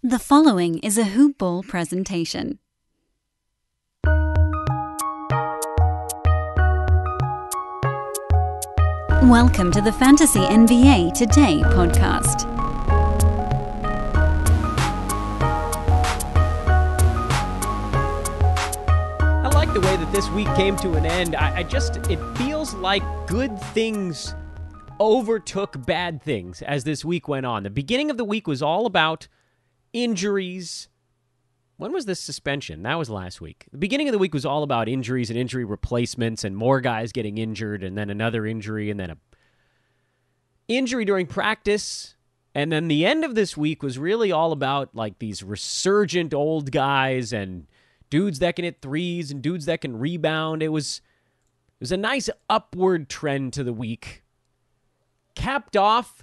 The following is a Hoop Ball presentation. Welcome to the Fantasy NBA Today podcast. I like the way that this week came to an end. It feels like good things overtook bad things as this week went on. The beginning of the week was all about injuries. When was this suspension? That was last week. The beginning of the week was all about injuries and injury replacements and more guys getting injured and then another injury and then a injury during practice. And then the end of this week was really all about like these resurgent old guys and dudes that can hit threes and dudes that can rebound. It was a nice upward trend to the week. Capped off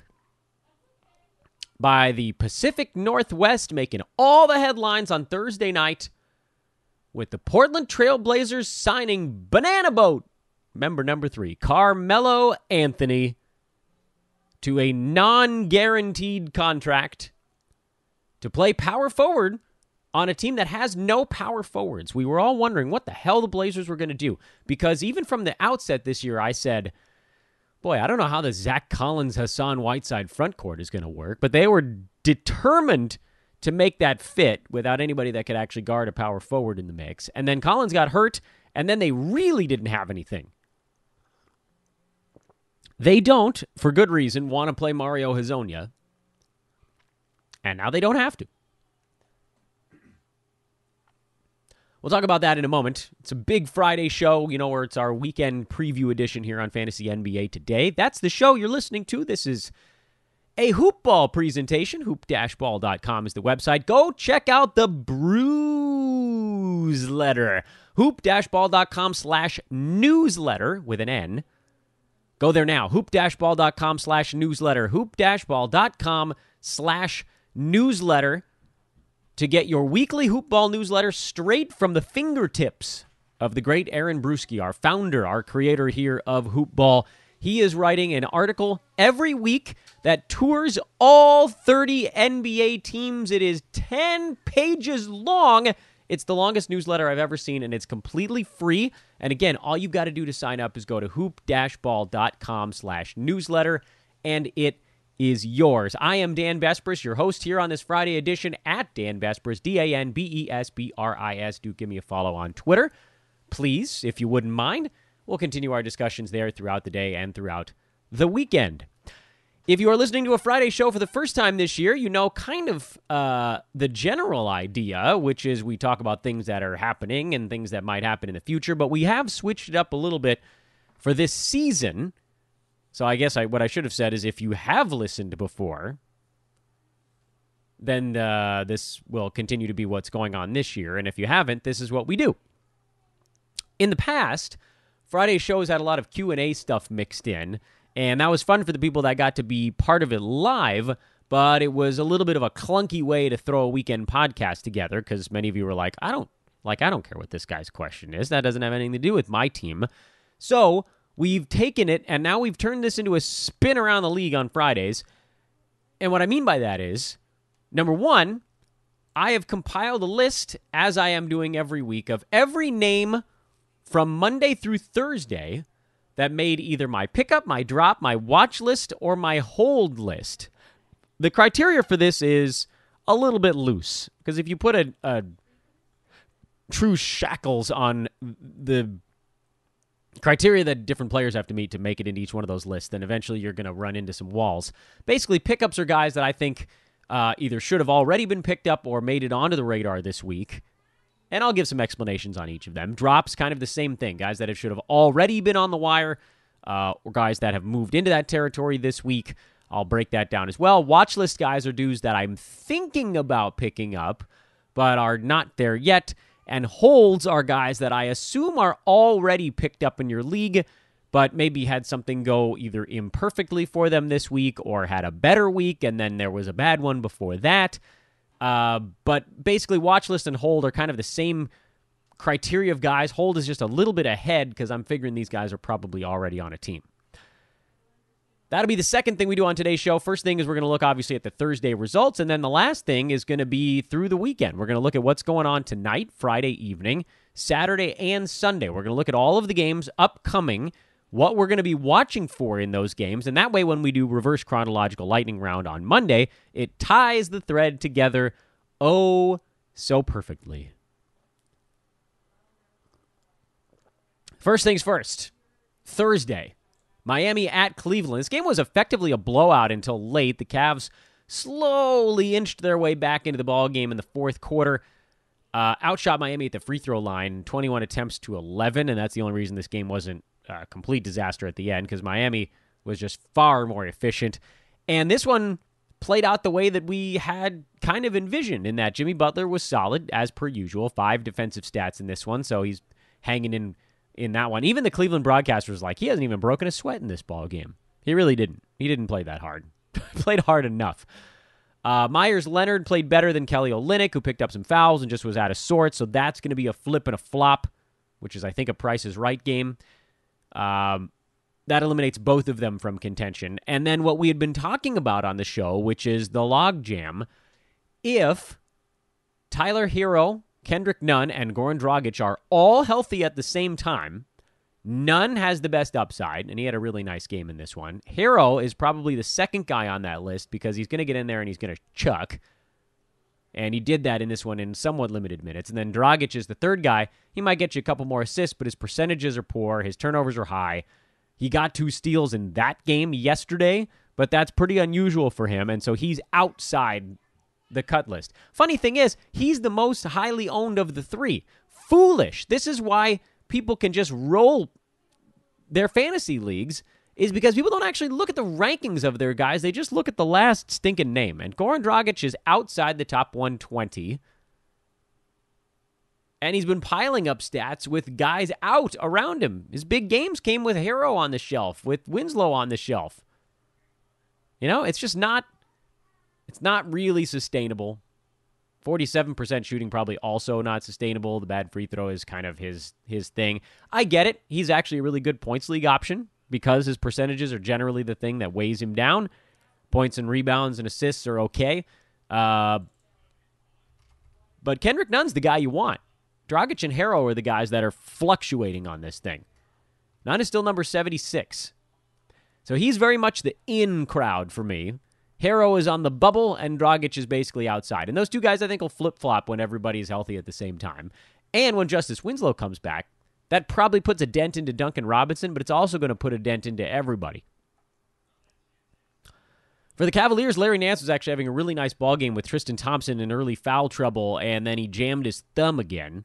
by the Pacific Northwest making all the headlines on Thursday night with the Portland Trail Blazers signing Banana Boat, member number 3, Carmelo Anthony, to a non-guaranteed contract to play power forward on a team that has no power forwards. We were all wondering what the hell the Blazers were going to do, because even from the outset this year, I said, boy, I don't know how the Zach Collins, Hassan Whiteside front court is going to work, but they were determined to make that fit without anybody that could actually guard a power forward in the mix. And then Collins got hurt, and then they really didn't have anything. They don't, for good reason, want to play Mario Hezonja, and now they don't have to. We'll talk about that in a moment. It's a big Friday show, where it's our weekend preview edition here on Fantasy NBA Today. That's the show you're listening to. This is a Hoop Ball presentation. Hoop-ball.com is the website. Go check out the Bruise-letter. Hoop-ball.com/newsletter with an N. Go there now. Hoop-ball.com/newsletter. Hoop-ball.com/newsletter. to get your weekly Hoop Ball newsletter straight from the fingertips of the great Aaron Bruski, our founder, our creator here of Hoop Ball. He is writing an article every week that tours all 30 NBA teams. It is 10 pages long. It's the longest newsletter I've ever seen, and it's completely free. And again, all you've got to do to sign up is go to hoop-ball.com/newsletter, and it is yours. I am Dan Besbris, your host here on this Friday edition at Dan Besbris, DanBesbris. Do give me a follow on Twitter, please, if you wouldn't mind. We'll continue our discussions there throughout the day and throughout the weekend. If you are listening to a Friday show for the first time this year, you know kind of the general idea, which is we talk about things that are happening and things that might happen in the future, but we have switched it up a little bit for this season. So I guess what I should have said is if you have listened before, then this will continue to be what's going on this year. And if you haven't, this is what we do. In the past, Friday's shows had a lot of Q&A stuff mixed in, and that was fun for the people that got to be part of it live, but it was a little bit of a clunky way to throw a weekend podcast together because many of you were like, I don't care what this guy's question is. That doesn't have anything to do with my team. So we've taken it, and now we've turned this into a spin around the league on Fridays. And what I mean by that is, number one, I have compiled a list, as I am doing every week, of every name from Monday through Thursday that made either my pickup, my drop, my watch list, or my hold list. The criteria for this is a little bit loose, because if you put a true shackles on the criteria that different players have to meet to make it into each one of those lists, then eventually you're going to run into some walls. Basically, pickups are guys that I think either should have already been picked up or made it onto the radar this week, and I'll give some explanations on each of them. Drops, kind of the same thing. Guys that should have already been on the wire, or guys that have moved into that territory this week. I'll break that down as well. Watch list guys are dudes that I'm thinking about picking up, but are not there yet. And holds are guys that I assume are already picked up in your league, but maybe had something go either imperfectly for them this week or had a better week, and then there was a bad one before that. But basically, watch list and hold are kind of the same criteria of guys. Hold is just a little bit ahead because I'm figuring these guys are probably already on a team. That'll be the second thing we do on today's show. First thing is we're going to look, obviously, at the Thursday results, and then the last thing is going to be through the weekend. We're going to look at what's going on tonight, Friday evening, Saturday, and Sunday. We're going to look at all of the games upcoming, what we're going to be watching for in those games, and that way when we do reverse chronological lightning round on Monday, it ties the thread together oh so perfectly. First things first, Thursday. Miami at Cleveland. This game was effectively a blowout until late. The Cavs slowly inched their way back into the ball game in the fourth quarter. Outshot Miami at the free throw line, 21 attempts to 11, and that's the only reason this game wasn't a complete disaster at the end, because Miami was just far more efficient. And this one played out the way that we had kind of envisioned, in that Jimmy Butler was solid, as per usual. 5 defensive stats in this one, so he's hanging in that one. Even the Cleveland broadcaster was like, he hasn't even broken a sweat in this ball game. He really didn't. He didn't play that hard. Played hard enough. Myers Leonard played better than Kelly Olynyk, who picked up some fouls and just was out of sorts, so that's going to be a flip and a flop, which is, I think, a Price is Right game. That eliminates both of them from contention. And then what we had been talking about on the show, which is the logjam. If Tyler Hero, Kendrick Nunn, and Goran Dragic are all healthy at the same time, Nunn has the best upside, and he had a really nice game in this one. Hero is probably the second guy on that list because he's going to get in there and he's going to chuck. And he did that in this one in somewhat limited minutes. And then Dragic is the third guy. He might get you a couple more assists, but his percentages are poor. His turnovers are high. He got 2 steals in that game yesterday, but that's pretty unusual for him, and so he's outside the cut list. Funny thing is, he's the most highly owned of the 3. Foolish. This is why people can just roll their fantasy leagues, is because people don't actually look at the rankings of their guys. They just look at the last stinking name. And Goran Dragic is outside the top 120. And he's been piling up stats with guys out around him. His big games came with Hero on the shelf, with Winslow on the shelf. You know, it's just not... It's not really sustainable. 47% shooting, probably also not sustainable. The bad free throw is kind of his thing. I get it. He's actually a really good points league option because his percentages are generally the thing that weighs him down. Points and rebounds and assists are okay. But Kendrick Nunn's the guy you want. Dragic and Hero are the guys that are fluctuating on this thing. Nunn is still number 76. So he's very much the in crowd for me. Hero is on the bubble, and Dragic is basically outside. And those two guys, I think, will flip-flop when everybody's healthy at the same time. And when Justice Winslow comes back, that probably puts a dent into Duncan Robinson, but it's also going to put a dent into everybody. For the Cavaliers, Larry Nance was actually having a really nice ball game with Tristan Thompson in early foul trouble, and then he jammed his thumb again,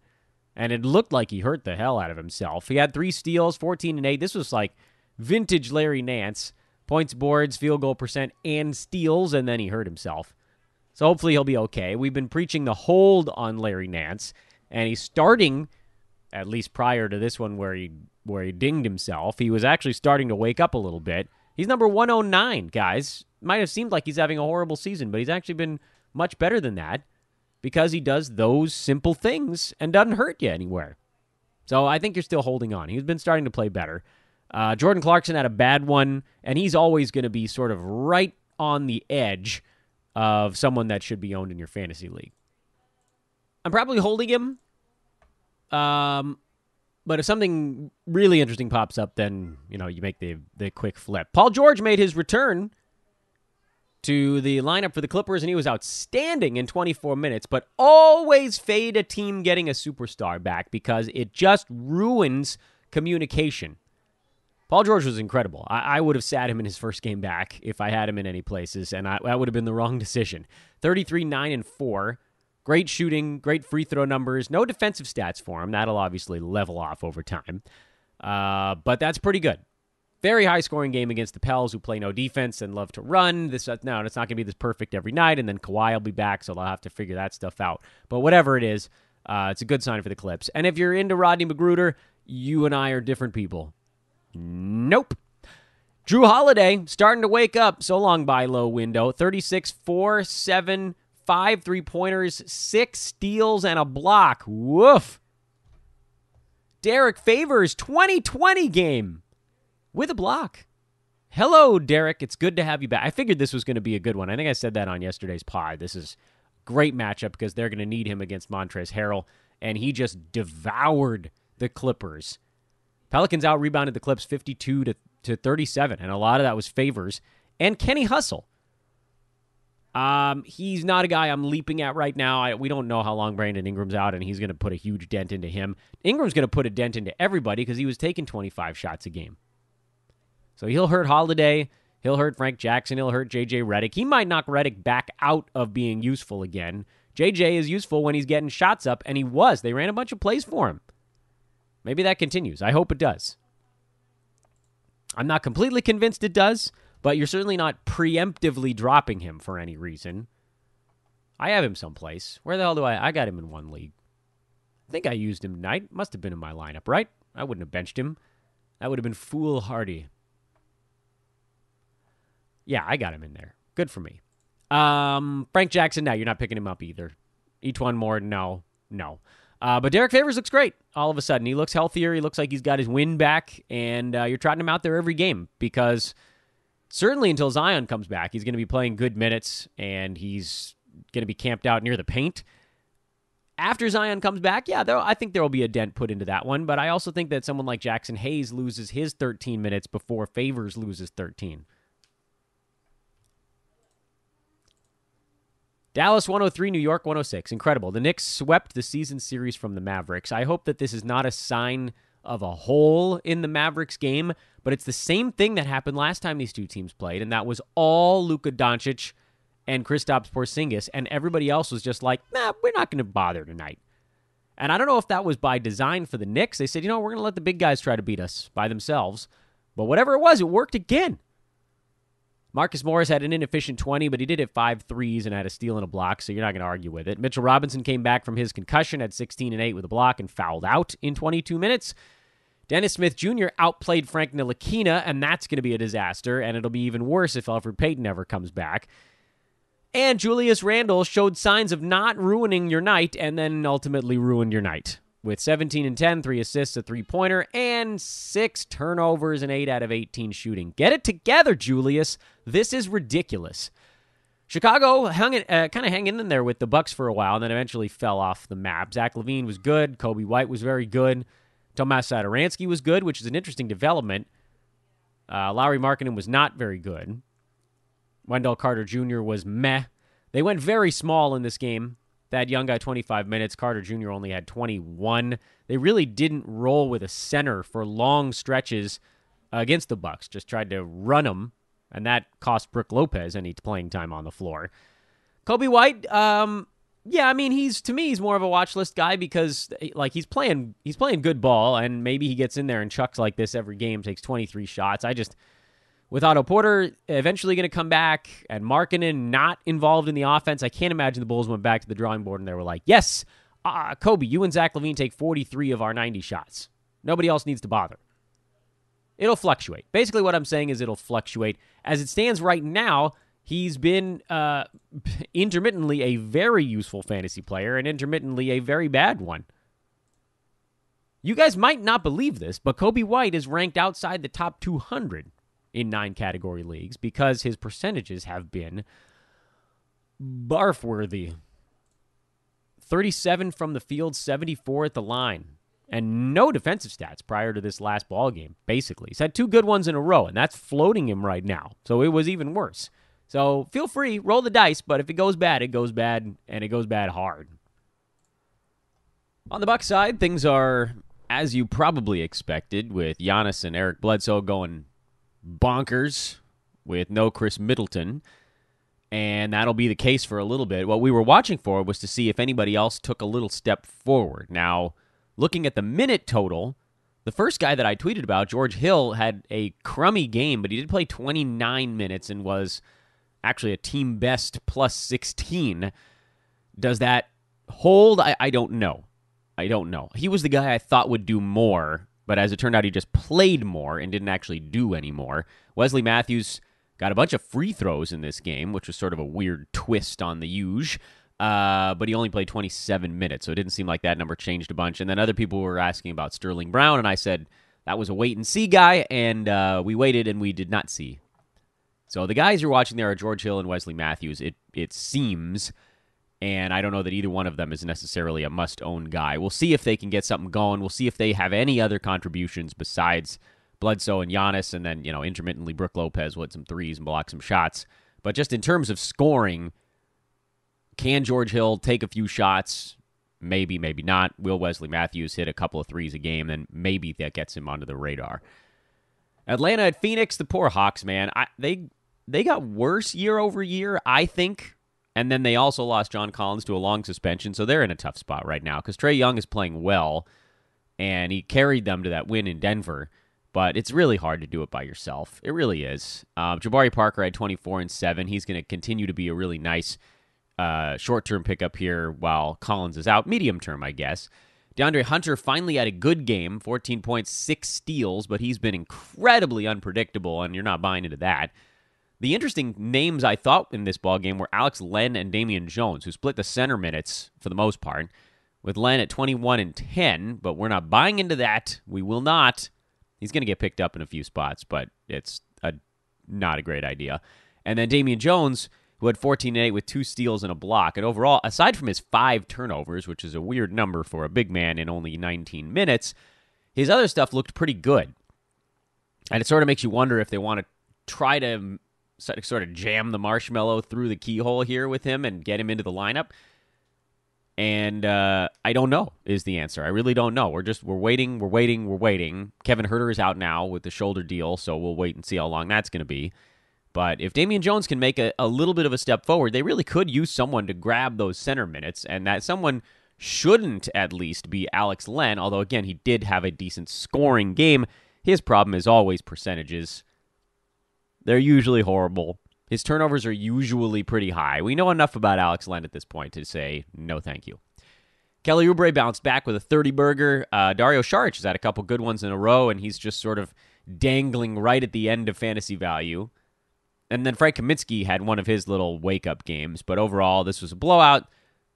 and it looked like he hurt the hell out of himself. He had 3 steals, 14 and 8. This was like vintage Larry Nance. Points, boards, field goal percent, and steals, and then he hurt himself. So hopefully he'll be okay. We've been preaching the hold on Larry Nance, and he's starting, at least prior to this one where he dinged himself, he was actually starting to wake up a little bit. He's number 109, guys. Might have seemed like he's having a horrible season, but he's actually been much better than that because he does those simple things and doesn't hurt you anywhere. So I think you're still holding on. He's been starting to play better. Jordan Clarkson had a bad one, and he's always going to be sort of right on the edge of someone that should be owned in your fantasy league. I'm probably holding him, but if something really interesting pops up, then you make the quick flip. Paul George made his return to the lineup for the Clippers, and he was outstanding in 24 minutes, but always fade a team getting a superstar back because it just ruins communication. Paul George was incredible. I would have sat him in his first game back if I had him in any places, and that would have been the wrong decision. 33, 9, and 4. Great shooting, great free throw numbers. No defensive stats for him. That'll obviously level off over time. But that's pretty good. Very high-scoring game against the Pels, who play no defense and love to run. It's not going to be this perfect every night, and then Kawhi will be back, so they'll have to figure that stuff out. But whatever it is, it's a good sign for the Clips. And if you're into Rodney McGruder, you and I are different people. Nope. Drew Holiday starting to wake up. So long, buy low window. 36, 4, 7, 5 3-pointers, 6 steals, and a block. Woof. Derek Favors 2020 game with a block. Hello, Derek. It's good to have you back. I figured this was going to be a good one. I think I said that on yesterday's pod. This is a great matchup because they're going to need him against Montrezl Harrell, and he just devoured the Clippers. Pelicans out-rebounded the Clips 52 to 37, and a lot of that was Favors. And Kenny Hustle. He's not a guy I'm leaping at right now. We don't know how long Brandon Ingram's out, and he's going to put a huge dent into him. Ingram's going to put a dent into everybody because he was taking 25 shots a game. So he'll hurt Holiday, he'll hurt Frank Jackson, he'll hurt J.J. Redick. He might knock Redick back out of being useful again. J.J. is useful when he's getting shots up, and he was. They ran a bunch of plays for him. Maybe that continues. I hope it does. I'm not completely convinced it does, but you're certainly not preemptively dropping him for any reason. I have him someplace. Where the hell do I got him in one league. I think I used him tonight. Must have been in my lineup, right? I wouldn't have benched him. That would have been foolhardy. Yeah, I got him in there. Good for me. Frank Jackson, no, you're not picking him up either. Each one more, no. But Derek Favors looks great all of a sudden. He looks healthier. He looks like he's got his wind back, and you're trotting him out there every game because certainly until Zion comes back, he's going to be playing good minutes, and he's going to be camped out near the paint. After Zion comes back, yeah, I think there will be a dent put into that one, but I also think that someone like Jackson Hayes loses his 13 minutes before Favors loses 13. Dallas 103, New York 106. Incredible. The Knicks swept the season series from the Mavericks. I hope that this is not a sign of a hole in the Mavericks game, but it's the same thing that happened last time these two teams played, and that was all Luka Doncic and Kristaps Porzingis, and everybody else was just like, nah, we're not going to bother tonight. And I don't know if that was by design for the Knicks. They said, we're going to let the big guys try to beat us by themselves. But whatever it was, it worked again. Marcus Morris had an inefficient 20, but he did hit 5 threes and had a steal and a block, so you're not going to argue with it. Mitchell Robinson came back from his concussion, had 16 and 8 with a block, and fouled out in 22 minutes. Dennis Smith Jr. outplayed Frank Ntilikina, and that's going to be a disaster, and it'll be even worse if Elfrid Payton ever comes back. And Julius Randle showed signs of not ruining your night, and then ultimately ruined your night. With 17 and 10, 3 assists, a three-pointer, and 6 turnovers and 8 out of 18 shooting. Get it together, Julius. This is ridiculous. Chicago kind of hanging in there with the Bucks for a while, and then eventually fell off the map. Zach LaVine was good. Kobe White was very good. Tomas Satoransky was good, which is an interesting development. Lauri Markkanen was not very good. Wendell Carter Jr. was meh. They went very small in this game. That young guy, 25 minutes. Carter Jr. only had 21. They really didn't roll with a center for long stretches against the Bucks. Just tried to run them, and that cost Brook Lopez any playing time on the floor. Kobe White, he's more of a watch list guy because he's playing good ball, and maybe he gets in there and chucks like this every game, takes 23 shots. With Otto Porter eventually going to come back and Markkanen not involved in the offense, I can't imagine the Bulls went back to the drawing board and they were like, yes, Kobe, you and Zach LaVine take 43 of our 90 shots. Nobody else needs to bother. It'll fluctuate. Basically what I'm saying is it'll fluctuate. As it stands right now, he's been intermittently a very useful fantasy player and intermittently a very bad one. You guys might not believe this, but Kobe White is ranked outside the top 200 in 9 category leagues because his percentages have been barf-worthy. 37 from the field, 74 at the line, and no defensive stats prior to this last ball game, basically. He's had 2 good ones in a row, and that's floating him right now, so it was even worse. So feel free, roll the dice, but if it goes bad, and it goes bad hard. On the Bucks side, things are as you probably expected, with Giannis and Eric Bledsoe going bonkers with no Chris Middleton, and that'll be the case for a little bit. What we were watching for was to see if anybody else took a little step forward. Now, looking at the minute total, the first guy that I tweeted about, George Hill, had a crummy game, but he did play 29 minutes and was actually a team best plus 16. Does that hold? I don't know. He was the guy I thought would do more, but as it turned out, he just played more and didn't actually do any more. Wesley Matthews got a bunch of free throws in this game, which was sort of a weird twist on the huge, but he only played 27 minutes, so it didn't seem like that number changed a bunch. And then other people were asking about Sterling Brown, and I said, That was a wait-and-see guy, and we waited and we did not see. So the guys you're watching there are George Hill and Wesley Matthews, it seems, and I don't know that either one of them is necessarily a must-own guy. We'll see if they can get something going. We'll see if they have any other contributions besides Bledsoe and Giannis, and then, intermittently Brook Lopez will hit some threes and block some shots. But just in terms of scoring, can George Hill take a few shots? Maybe, maybe not. Will Wesley Matthews hit a couple of threes a game? Then maybe that gets him onto the radar. Atlanta at Phoenix, the poor Hawks, man. They got worse year over year, I think. And then they also lost John Collins to a long suspension, so they're in a tough spot right now because Trae Young is playing well, and he carried them to that win in Denver. But it's really hard to do it by yourself. It really is. Jabari Parker had 24 and 7. He's going to continue to be a really nice short-term pickup here while Collins is out. Medium-term, I guess. DeAndre Hunter finally had a good game, 14 points, 6 steals, but he's been incredibly unpredictable, and you're not buying into that. The interesting names I thought in this ballgame were Alex Len and Damian Jones, who split the center minutes for the most part, with Len at 21 and 10, but we're not buying into that. We will not. He's going to get picked up in a few spots, but it's not a great idea. And then Damian Jones, who had 14 and 8 with 2 steals and a block. And overall, aside from his 5 turnovers, which is a weird number for a big man in only 19 minutes, his other stuff looked pretty good. And it sort of makes you wonder if they want to try to sort of jam the marshmallow through the keyhole here with him and get him into the lineup. And I don't know is the answer. I really don't know. We're waiting. Kevin Huerter is out now with the shoulder deal, so we'll wait and see how long that's going to be. But if Damian Jones can make a little bit of a step forward, they really could use someone to grab those center minutes, and that someone shouldn't at least be Alex Len, although, again, he did have a decent scoring game. His problem is always percentages. They're usually horrible. His turnovers are usually pretty high. We know enough about Alex Len at this point to say, no thank you. Kelly Oubre bounced back with a 30-burger. Dario Saric has had a couple good ones in a row, and he's just sort of dangling right at the end of fantasy value. And then Frank Kaminsky had one of his little wake-up games. But overall, this was a blowout.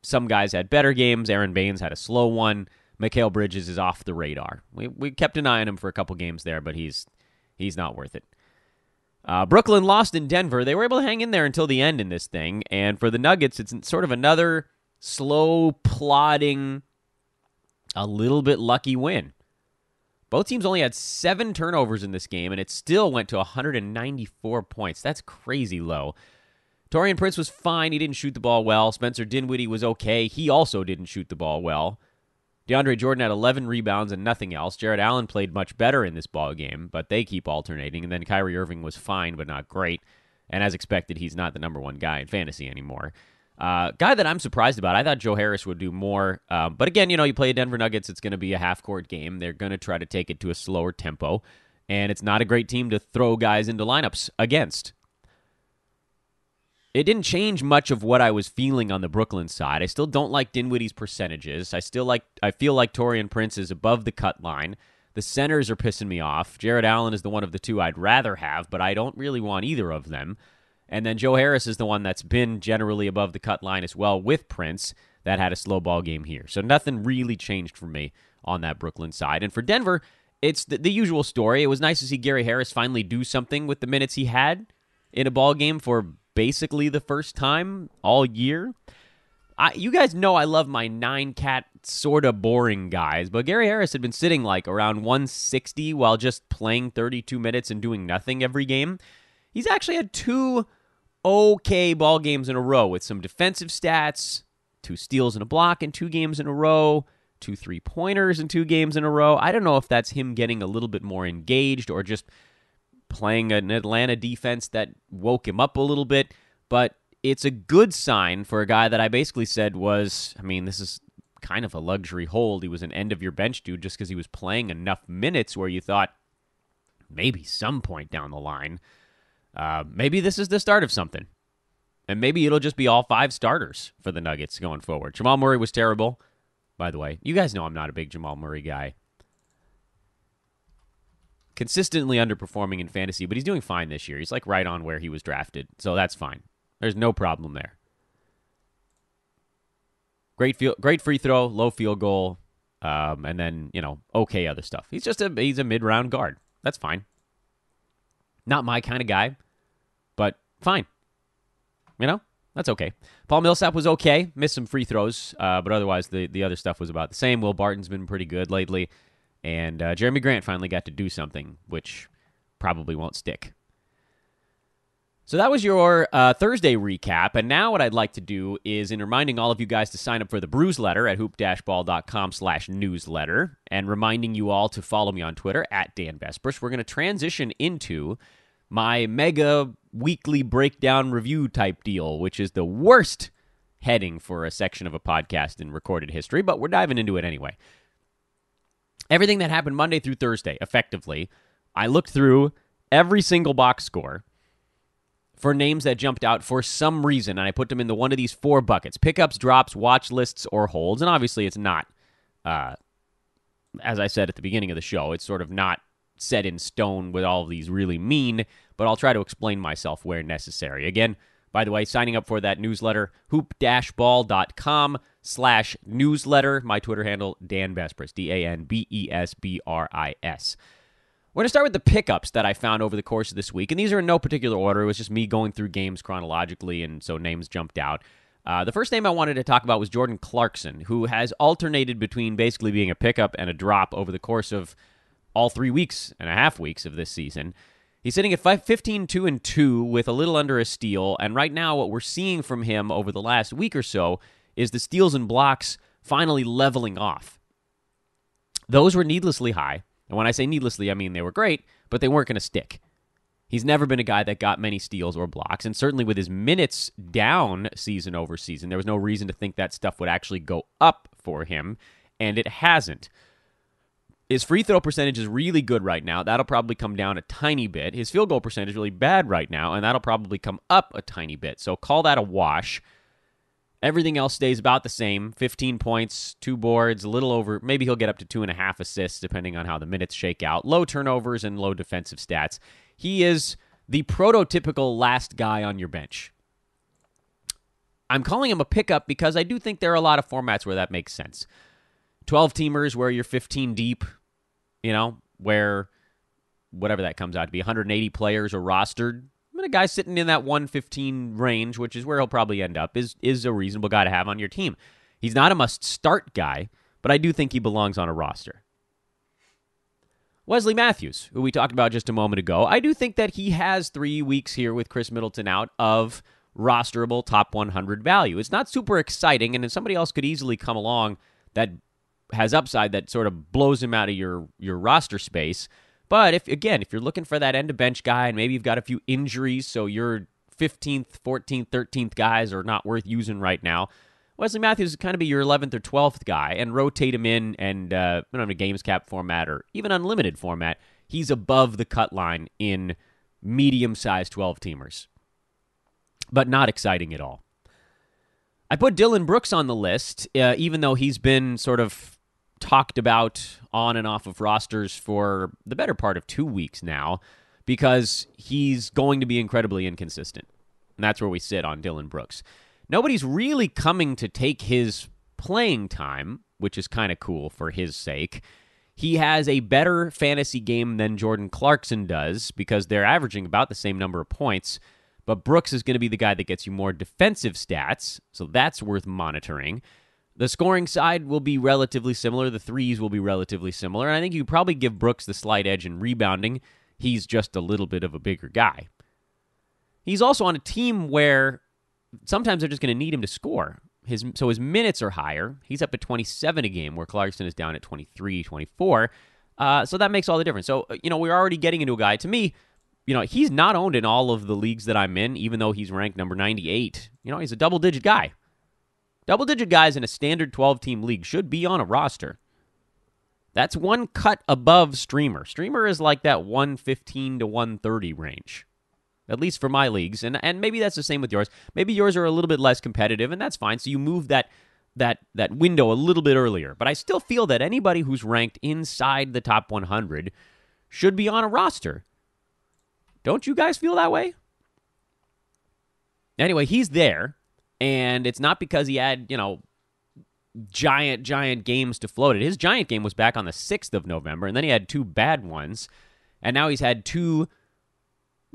Some guys had better games. Aaron Baines had a slow one. Mikal Bridges is off the radar. We kept an eye on him for a couple games there, but he's not worth it. Brooklyn lost in Denver. They were able to hang in there until the end in this thing. And for the Nuggets, it's sort of another slow, plodding, a little bit lucky win. Both teams only had 7 turnovers in this game, and it still went to 194 points. That's crazy low. Taurean Prince was fine. He didn't shoot the ball well. Spencer Dinwiddie was okay. He also didn't shoot the ball well. DeAndre Jordan had 11 rebounds and nothing else. Jarrett Allen played much better in this ball game, but they keep alternating. And then Kyrie Irving was fine, but not great. And as expected, he's not the number one guy in fantasy anymore. Guy that I'm surprised about, I thought Joe Harris would do more. But again, you play Denver Nuggets, it's going to be a half-court game. They're going to try to take it to a slower tempo. And it's not a great team to throw guys into lineups against. It didn't change much of what I was feeling on the Brooklyn side. I still don't like Dinwiddie's percentages. I feel like Taurean Prince is above the cut line. The centers are pissing me off. Jarrett Allen is the one of the two I'd rather have, but I don't really want either of them. And then Joe Harris is the one that's been generally above the cut line as well with Prince that had a slow ball game here. So nothing really changed for me on that Brooklyn side. And for Denver, it's the usual story. It was nice to see Gary Harris finally do something with the minutes he had in a ball game for basically the first time all year. You guys know I love my 9-cat sort of boring guys, but Gary Harris had been sitting like around 160 while just playing 32 minutes and doing nothing every game. He's actually had 2 okay ball games in a row with some defensive stats, 2 steals and a block in 2 games in a row, 2 3-pointers in 2 games in a row. I don't know if that's him getting a little bit more engaged or just playing an Atlanta defense that woke him up a little bit, but it's a good sign for a guy that I basically said was, this is kind of a luxury hold. He was an end-of-your-bench dude just because he was playing enough minutes where you thought maybe some point down the line, maybe this is the start of something. And maybe it'll just be all 5 starters for the Nuggets going forward. Jamal Murray was terrible, by the way. You guys know I'm not a big Jamal Murray guy. Consistently underperforming in fantasy, but he's doing fine this year. He's like right on where he was drafted, so that's fine. There's no problem there. Great free throw, low field goal. And then, okay other stuff. He's a mid-round guard. That's fine. Not my kind of guy, but fine. That's okay. Paul Millsap was okay. Missed some free throws, but otherwise the other stuff was about the same. Will Barton's been pretty good lately. And Jeremy Grant finally got to do something, which probably won't stick. So that was your Thursday recap, and now what I'd like to do is in reminding all of you guys to sign up for the Brews letter at hoop-ball.com/newsletter, and reminding you all to follow me on Twitter at Dan Besbris. We're going to transition into my mega weekly breakdown review type deal, which is the worst heading for a section of a podcast in recorded history, but we're diving into it anyway. Everything that happened Monday through Thursday, effectively, I looked through every single box score for names that jumped out for some reason, and I put them into one of these 4 buckets: pickups, drops, watch lists, or holds. And obviously it's not, as I said at the beginning of the show, it's sort of not set in stone what all of these really mean, but I'll try to explain myself where necessary. Again, by the way, signing up for that newsletter, hoop-ball.com/newsletter. My Twitter handle, Dan Besbris, DANBESBRIS. We're going to start with the pickups that I found over the course of this week, and these are in no particular order. It was just me going through games chronologically, and so names jumped out. The first name I wanted to talk about was Jordan Clarkson, who has alternated between basically being a pickup and a drop over the course of all 3.5 weeks of this season. He's sitting at 15-2-2 with a little under a steal, and right now what we're seeing from him over the last week or so is the steals and blocks finally leveling off. Those were needlessly high. And when I say needlessly, I mean they were great, but they weren't going to stick. He's never been a guy that got many steals or blocks, and certainly with his minutes down season over season, there was no reason to think that stuff would actually go up for him, and it hasn't. His free throw percentage is really good right now. That'll probably come down a tiny bit. His field goal percentage is really bad right now, and that'll probably come up a tiny bit. So call that a wash. Everything else stays about the same. 15 points, 2 boards, a little over. Maybe he'll get up to 2.5 assists, depending on how the minutes shake out. Low turnovers and low defensive stats. He is the prototypical last guy on your bench. I'm calling him a pickup because I do think there are a lot of formats where that makes sense. 12-teamers where you're 15 deep, where whatever that comes out to be, 180 players are rostered. A guy sitting in that 115 range, which is where he'll probably end up, is a reasonable guy to have on your team. He's not a must-start guy, but I do think he belongs on a roster. Wesley Matthews, who we talked about just a moment ago, I do think that he has 3 weeks here with Chris Middleton out of rosterable top 100 value. It's not super exciting, and then somebody else could easily come along that has upside that sort of blows him out of your roster space. But if you're looking for that end-of-bench guy, and maybe you've got a few injuries, so your 15th, 14th, 13th guys are not worth using right now, Wesley Matthews is kind of be your 11th or 12th guy, and rotate him in, and in a games cap format or even unlimited format, he's above the cut line in medium-sized 12-teamers. But not exciting at all. I put Dylan Brooks on the list, even though he's been sort of talked about on and off of rosters for the better part of 2 weeks now, because he's going to be incredibly inconsistent. And that's where we sit on Dylan Brooks. Nobody's really coming to take his playing time, which is kind of cool for his sake. He has a better fantasy game than Jordan Clarkson does, because they're averaging about the same number of points, but Brooks is going to be the guy that gets you more defensive stats, so that's worth monitoring. The scoring side will be relatively similar. The threes will be relatively similar. And I think you probably give Brooks the slight edge in rebounding. He's just a little bit of a bigger guy. He's also on a team where sometimes they're just going to need him to score. So his minutes are higher. He's up at 27 a game, where Clarkson is down at 23, 24. So that makes all the difference. So, we're already getting into a guy. To me, he's not owned in all of the leagues that I'm in, even though he's ranked number 98. He's a double-digit guy. Double-digit guys in a standard 12-team league should be on a roster. That's one cut above Streamer. Streamer is like that 115 to 130 range, at least for my leagues. And maybe that's the same with yours. Maybe yours are a little bit less competitive, and that's fine. So you move that window a little bit earlier. But I still feel that anybody who's ranked inside the top 100 should be on a roster. Don't you guys feel that way? Anyway, he's there. And it's not because he had, giant games to float it. His giant game was back on the 6th of November, and then he had 2 bad ones, and now he's had 2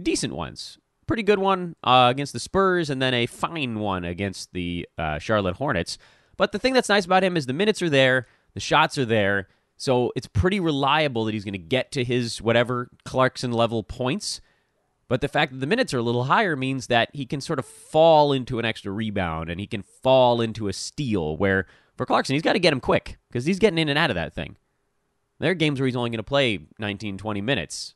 decent ones. Pretty good one against the Spurs, and then a fine one against the Charlotte Hornets. But the thing that's nice about him is the minutes are there, the shots are there, so it's pretty reliable that he's going to get to his whatever Clarkson-level points. But the fact that the minutes are a little higher means that he can sort of fall into an extra rebound, and he can fall into a steal, where for Clarkson, he's got to get him quick, because he's getting in and out of that thing. There are games where he's only going to play 19, 20 minutes.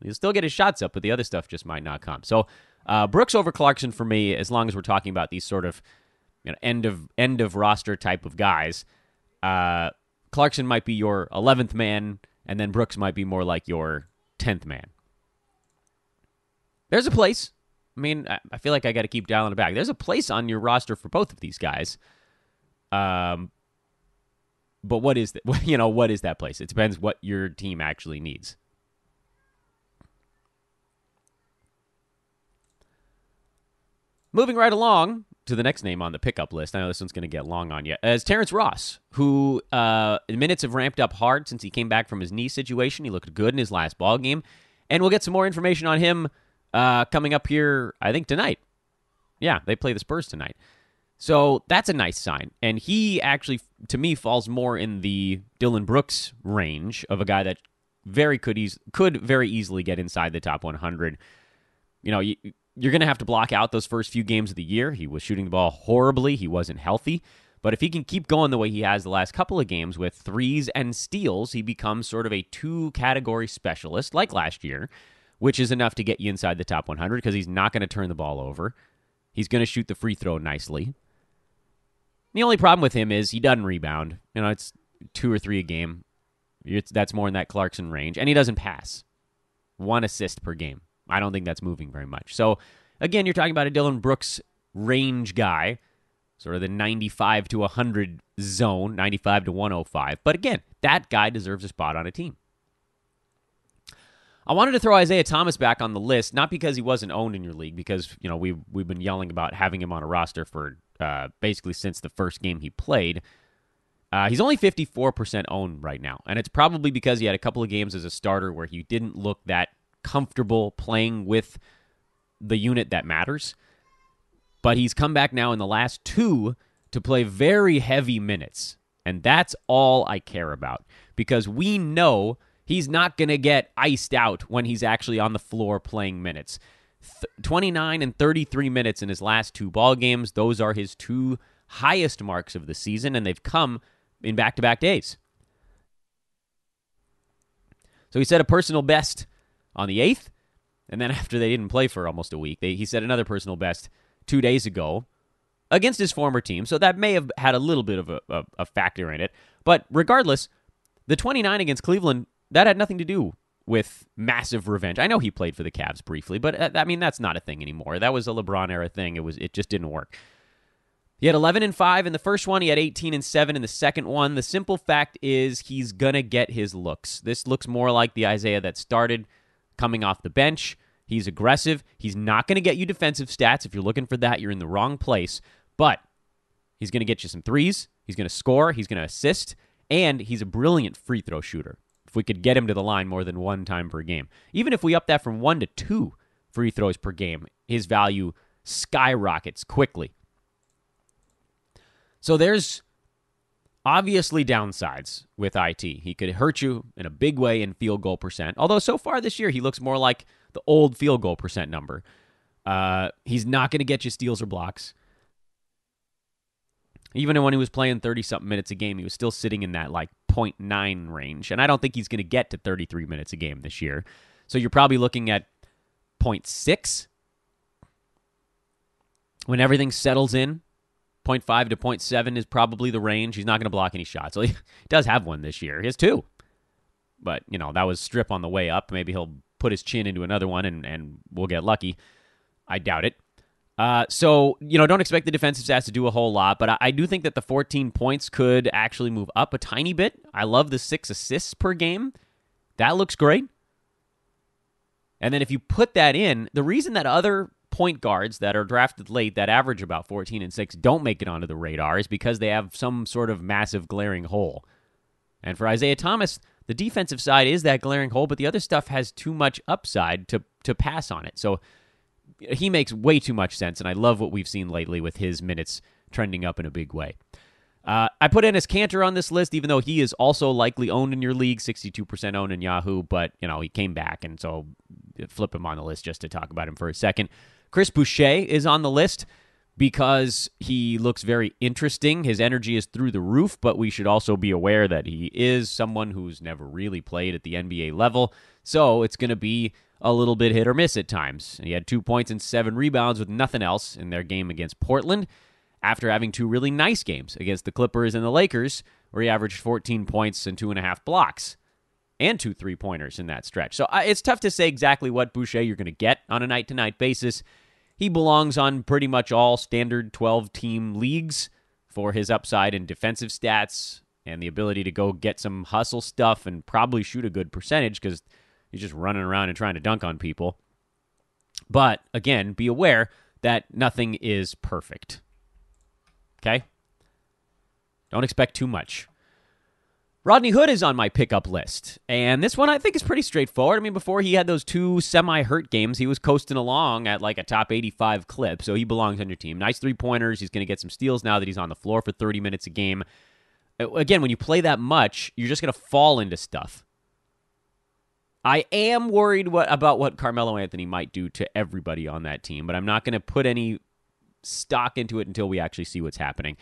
He'll still get his shots up, but the other stuff just might not come. So Brooks over Clarkson for me, as long as we're talking about these sort of end of roster type of guys. Clarkson might be your 11th man, and then Brooks might be more like your 10th man. There's a place. I mean, I feel like I got to keep dialing it back. There's a place on your roster for both of these guys. But what is that? What is that place? It depends what your team actually needs. Moving right along to the next name on the pickup list. I know this one's going to get long on you. As Terrence Ross, who minutes have ramped up hard since he came back from his knee situation. He looked good in his last ball game. And we'll get some more information on him coming up here, I think, tonight. Yeah, they play the Spurs tonight. So that's a nice sign. And he actually, to me, falls more in the Dillon Brooks range of a guy that could very easily get inside the top 100. You're going to have to block out those first few games of the year. He was shooting the ball horribly. He wasn't healthy. But if he can keep going the way he has the last couple of games with threes and steals, he becomes sort of a 2-category specialist like last year, which is enough to get you inside the top 100 because he's not going to turn the ball over. He's going to shoot the free throw nicely. The only problem with him is he doesn't rebound. It's 2 or 3 a game. That's more in that Clarkson range. And he doesn't pass. 1 assist per game. I don't think that's moving very much. So, again, you're talking about a Dillon Brooks range guy, sort of the 95 to 100 zone, 95 to 105. But, again, that guy deserves a spot on a team. I wanted to throw Isaiah Thomas back on the list, not because he wasn't owned in your league, because we've been yelling about having him on a roster for basically since the first game he played. He's only 54% owned right now, and it's probably because he had a couple of games as a starter where he didn't look that comfortable playing with the unit that matters. But he's come back now in the last 2 to play very heavy minutes, and that's all I care about, because we know he's not going to get iced out when he's actually on the floor playing minutes. 29 and 33 minutes in his last 2 ball games. Those are his 2 highest marks of the season, and they've come in back-to-back days. So he set a personal best on the 8th, and then after they didn't play for almost a week, he set another personal best 2 days ago against his former team, so that may have had a little bit of a factor in it. But regardless, the 29 against Cleveland, that had nothing to do with massive revenge. I know he played for the Cavs briefly, but that's not a thing anymore. That was a LeBron-era thing. It just didn't work. He had 11-5 in the first one. He had 18-7 in the second one. The simple fact is he's going to get his looks. This looks more like the Isaiah that started coming off the bench. He's aggressive. He's not going to get you defensive stats. If you're looking for that, you're in the wrong place. But he's going to get you some threes. He's going to score. He's going to assist. And he's a brilliant free throw shooter. If we could get him to the line more than 1 time per game. Even if we up that from 1 to 2 free throws per game, his value skyrockets quickly. So there's obviously downsides with IT. He could hurt you in a big way in field goal percent. Although so far this year, he looks more like the old field goal percent number. He's not going to get you steals or blocks. Even when he was playing 30-something minutes a game, he was still sitting in that 0.9 range. And I don't think he's going to get to 33 minutes a game this year. So you're probably looking at 0.6. When everything settles in, 0.5 to 0.7 is probably the range. He's not going to block any shots. Well, he does have one this year. He has 2. But, that was strip on the way up. Maybe he'll put his chin into another one and we'll get lucky. I doubt it. So, don't expect the defensive stats to do a whole lot, but I do think that the 14 points could actually move up a tiny bit. I love the 6 assists per game. That looks great. And then if you put that in, the reason that other point guards that are drafted late that average about 14 and 6 don't make it onto the radar is because they have some sort of massive glaring hole. And for Isaiah Thomas, the defensive side is that glaring hole, but the other stuff has too much upside to pass on it. So he makes way too much sense, and I love what we've seen lately with his minutes trending up in a big way. I put Enes Kanter on this list, even though he is also likely owned in your league, 62% owned in Yahoo, but, he came back, and so flip him on the list just to talk about him for a second. Chris Boucher is on the list because he looks very interesting. His energy is through the roof, but we should also be aware that he is someone who's never really played at the NBA level, so it's going to be a little bit hit or miss at times. He had 2 points and 7 rebounds with nothing else in their game against Portland, after having 2 really nice games against the Clippers and the Lakers, where he averaged 14 points and 2.5 blocks and 2 3-pointers in that stretch. So it's tough to say exactly what Boucher you're going to get on a night-to-night basis. He belongs on pretty much all standard 12-team leagues for his upside in defensive stats and the ability to go get some hustle stuff and probably shoot a good percentage because he's just running around and trying to dunk on people. But, again, be aware that nothing is perfect. Okay? Don't expect too much. Rodney Hood is on my pickup list, and this one I think is pretty straightforward. I mean, before he had those 2 semi-hurt games, he was coasting along at like a top 85 clip, so he belongs on your team. Nice 3-pointers. He's going to get some steals now that he's on the floor for 30 minutes a game. Again, when you play that much, you're just going to fall into stuff. I am worried about what Carmelo Anthony might do to everybody on that team, but I'm not going to put any stock into it until we actually see what's happening.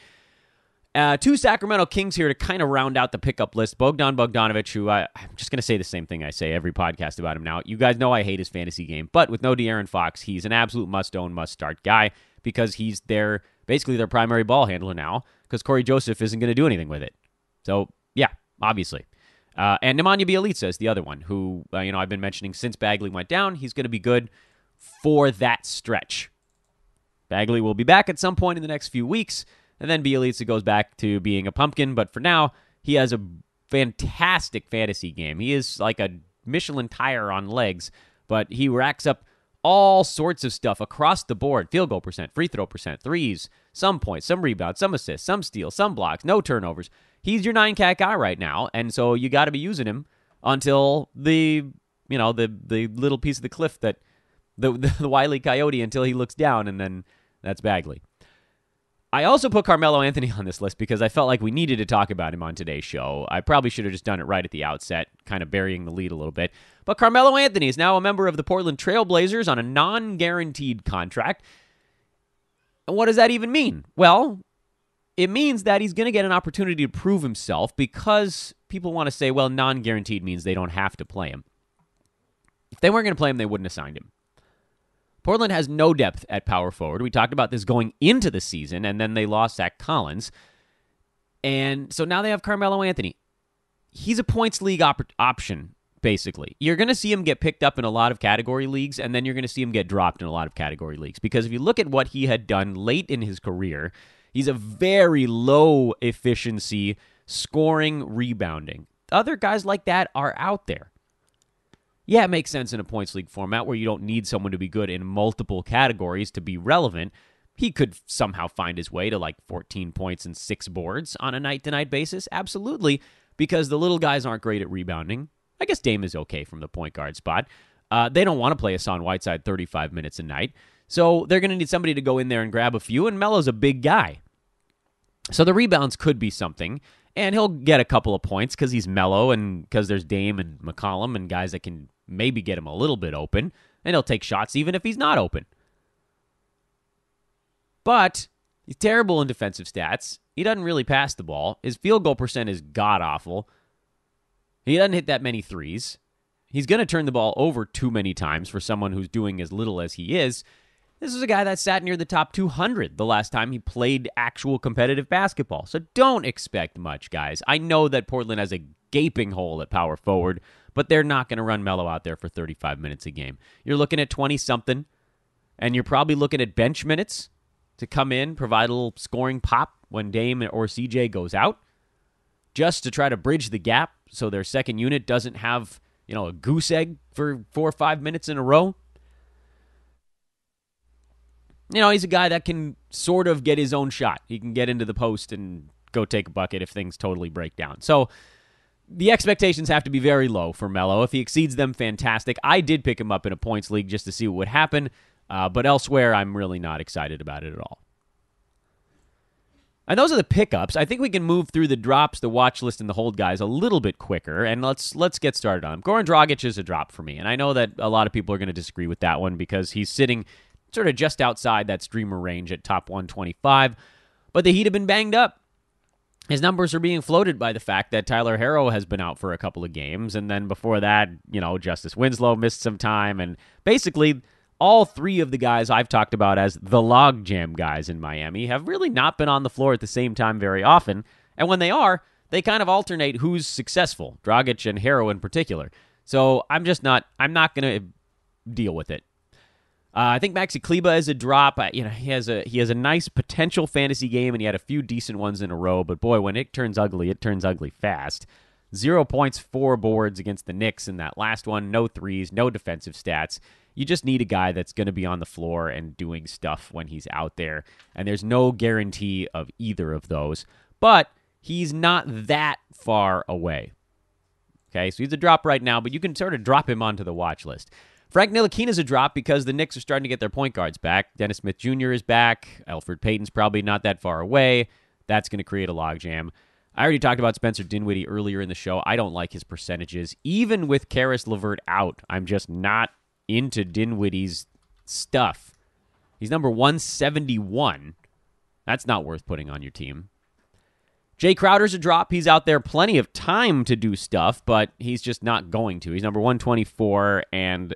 2 Sacramento Kings here to kind of round out the pickup list. Bogdan Bogdanovic, who I'm just going to say the same thing I say every podcast about him now. You guys know I hate his fantasy game, but with no De'Aaron Fox, he's an absolute must-own, must-start guy because he's basically their primary ball handler now because Corey Joseph isn't going to do anything with it. So, yeah, obviously. And Nemanja Bjelica is the other one who, I've been mentioning since Bagley went down. He's going to be good for that stretch. Bagley will be back at some point in the next few weeks, and then Bjelica goes back to being a pumpkin. But for now, he has a fantastic fantasy game. He is like a Michelin tire on legs, but he racks up all sorts of stuff across the board. Field goal percent, free throw percent, threes, some points, some rebounds, some assists, some steals, some blocks, no turnovers. He's your 9-cat guy right now, and so you got to be using him until the little piece of the cliff that the Wile E. Coyote until he looks down, and then that's Bagley. I also put Carmelo Anthony on this list because I felt like we needed to talk about him on today's show. I probably should have just done it right at the outset, kind of burying the lead a little bit. But Carmelo Anthony is now a member of the Portland Trail Blazers on a non-guaranteed contract. And what does that even mean? Well, it means that he's going to get an opportunity to prove himself because people want to say, well, non-guaranteed means they don't have to play him. If they weren't going to play him, they wouldn't have signed him. Portland has no depth at power forward. We talked about this going into the season, and then they lost Zach Collins. And so now they have Carmelo Anthony. He's a points league option, basically. You're going to see him get picked up in a lot of category leagues, and then you're going to see him get dropped in a lot of category leagues. Because if you look at what he had done late in his career, he's a very low efficiency scoring, rebounding. Other guys like that are out there. Yeah, it makes sense in a points league format where you don't need someone to be good in multiple categories to be relevant. He could somehow find his way to like 14 points and 6 boards on a night-to-night basis. Absolutely, because the little guys aren't great at rebounding. I guess Dame is okay from the point guard spot. They don't want to play Hassan Whiteside 35 minutes a night, so they're going to need somebody to go in there and grab a few, and Melo's a big guy. So the rebounds could be something, and he'll get a couple of points because he's Melo and because there's Dame and McCollum and guys that can maybe get him a little bit open, and he'll take shots even if he's not open. But he's terrible in defensive stats. He doesn't really pass the ball. His field goal percent is god-awful. He doesn't hit that many threes. He's going to turn the ball over too many times for someone who's doing as little as he is. This is a guy that sat near the top 200 the last time he played actual competitive basketball. So don't expect much, guys. I know that Portland has a gaping hole at power forward, but they're not going to run Melo out there for 35 minutes a game. You're looking at 20-something, and you're probably looking at bench minutes to come in, provide a little scoring pop when Dame or CJ goes out, just to try to bridge the gap so their second unit doesn't have, a goose egg for 4 or 5 minutes in a row. he's a guy that can sort of get his own shot. He can get into the post and go take a bucket if things totally break down. So the expectations have to be very low for MELO. If he exceeds them, fantastic. I did pick him up in a points league just to see what would happen, but elsewhere, I'm really not excited about it at all. And those are the pickups. I think we can move through the drops, the watch list, and the hold guys a little bit quicker, and let's get started on him. Goran Dragic is a drop for me, and I know that a lot of people are going to disagree with that one because he's sitting sort of just outside that streamer range at top 125, but the Heat have been banged up. His numbers are being floated by the fact that Tyler Herro has been out for a couple of games, and then before that, Justice Winslow missed some time, and basically all three of the guys I've talked about as the logjam guys in Miami have really not been on the floor at the same time very often, and when they are, they kind of alternate who's successful, Dragic and Herro in particular. So I'm not going to deal with it. I think Maxi Kleba is a drop. He has a nice potential fantasy game, and he had a few decent ones in a row. But boy, when it turns ugly fast. 0 points, 4 boards against the Knicks in that last one. No threes, no defensive stats. You just need a guy that's going to be on the floor and doing stuff when he's out there. And there's no guarantee of either of those. But he's not that far away. Okay, so he's a drop right now, but you can sort of drop him onto the watch list. Frank Ntilikina's a drop because the Knicks are starting to get their point guards back. Dennis Smith Jr. is back. Elfrid Payton's probably not that far away. That's going to create a logjam. I already talked about Spencer Dinwiddie earlier in the show. I don't like his percentages. Even with Karis LeVert out, I'm just not into Dinwiddie's stuff. He's number 171. That's not worth putting on your team. Jay Crowder's a drop. He's out there plenty of time to do stuff, but he's just not going to. He's number 124, and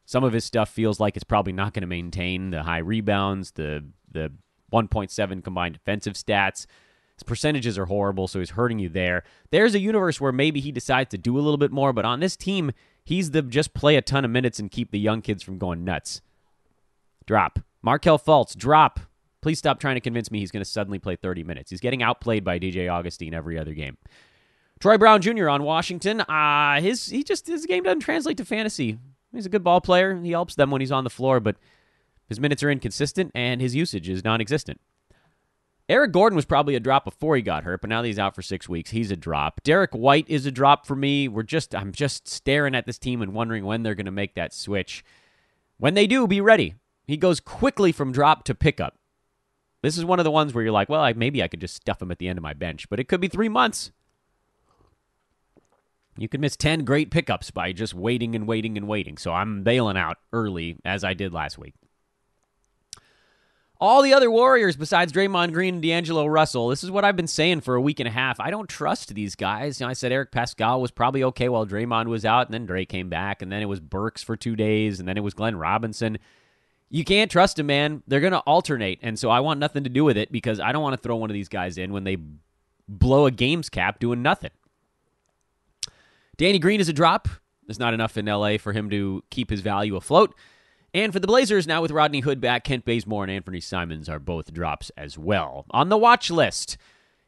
some of his stuff feels like it's probably not going to maintain the high rebounds, the 1.7 combined defensive stats. His percentages are horrible, so he's hurting you there. There's a universe where maybe he decides to do a little bit more, but on this team, he's the just play a ton of minutes and keep the young kids from going nuts. Drop. Markelle Fultz, drop. Please stop trying to convince me he's going to suddenly play 30 minutes. He's getting outplayed by DJ Augustine every other game. Troy Brown Jr. on Washington. His game doesn't translate to fantasy. He's a good ball player. He helps them when he's on the floor, but his minutes are inconsistent and his usage is non-existent. Eric Gordon was probably a drop before he got hurt, but now that he's out for 6 weeks, he's a drop. Derek White is a drop for me. I'm just staring at this team and wondering when they're going to make that switch. When they do, be ready. He goes quickly from drop to pickup. This is one of the ones where you're like, well, maybe I could just stuff him at the end of my bench, but it could be 3 months. You could miss 10 great pickups by just waiting and waiting and waiting, so I'm bailing out early, as I did last week. All the other Warriors besides Draymond Green and D'Angelo Russell, this is what I've been saying for a week and a half. I don't trust these guys. I said Eric Pascal was probably okay while Draymond was out, and then Dre came back, and then it was Burks for 2 days, and then it was Glenn Robinson. You can't trust them, man. They're going to alternate, and so I want nothing to do with it because I don't want to throw one of these guys in when they blow a games cap doing nothing. Danny Green is a drop. There's not enough in L.A. for him to keep his value afloat. And for the Blazers, now with Rodney Hood back, Kent Bazemore and Anthony Simons are both drops as well. On the watch list,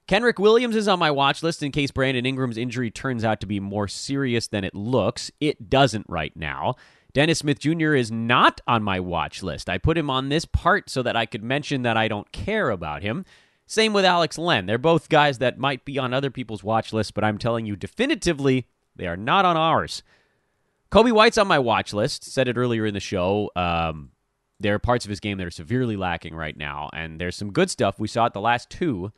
Kenrich Williams is on my watch list in case Brandon Ingram's injury turns out to be more serious than it looks. It doesn't right now. Dennis Smith Jr. is not on my watch list. I put him on this part so that I could mention that I don't care about him. Same with Alex Len. They're both guys that might be on other people's watch lists, but I'm telling you definitively they are not on ours. Kobe White's on my watch list. Said it earlier in the show. There are parts of his game that are severely lacking right now, and there's some good stuff. We saw it the last 2,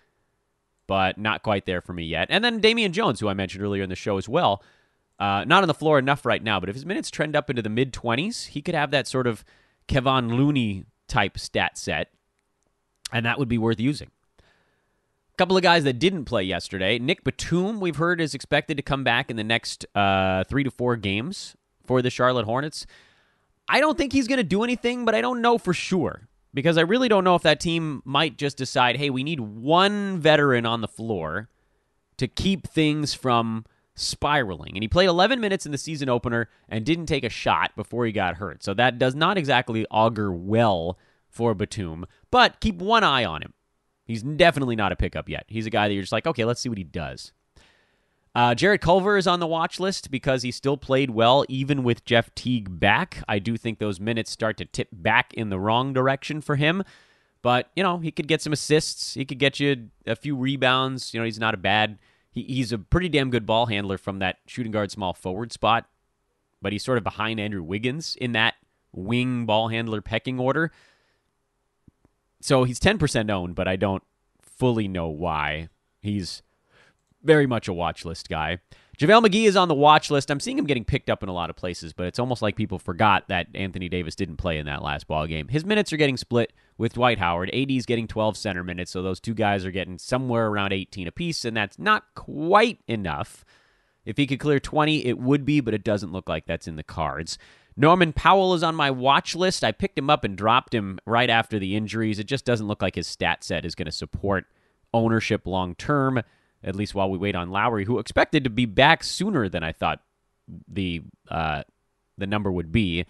but not quite there for me yet. And then Damian Jones, who I mentioned earlier in the show as well. Not on the floor enough right now, but if his minutes trend up into the mid-20s, he could have that sort of Kevon Looney type stat set, and that would be worth using. A couple of guys that didn't play yesterday. Nick Batum, we've heard, is expected to come back in the next 3 to 4 games for the Charlotte Hornets. I don't think he's going to do anything, but I don't know for sure, because I really don't know if that team might just decide, hey, we need one veteran on the floor to keep things from spiraling. And he played 11 minutes in the season opener and didn't take a shot before he got hurt. So that does not exactly augur well for Batum, but keep one eye on him. He's definitely not a pickup yet. He's a guy that you're just like, okay, let's see what he does. Jared Culver is on the watch list because he still played well, even with Jeff Teague back. I do think those minutes start to tip back in the wrong direction for him. But, he could get some assists. He could get you a few rebounds. He's not a bad... He's a pretty damn good ball handler from that shooting guard small forward spot. But he's sort of behind Andrew Wiggins in that wing ball handler pecking order. So he's 10% owned, but I don't fully know why. He's very much a watch list guy. JaVale McGee is on the watch list. I'm seeing him getting picked up in a lot of places, but it's almost like people forgot that Anthony Davis didn't play in that last ball game. His minutes are getting split with Dwight Howard. AD's getting 12 center minutes, so those two guys are getting somewhere around 18 apiece, and that's not quite enough. If he could clear 20, it would be, but it doesn't look like that's in the cards. Norman Powell is on my watch list. I picked him up and dropped him right after the injuries. It just doesn't look like his stat set is going to support ownership long term, at least while we wait on Lowry, who expected to be back sooner than I thought the number would be.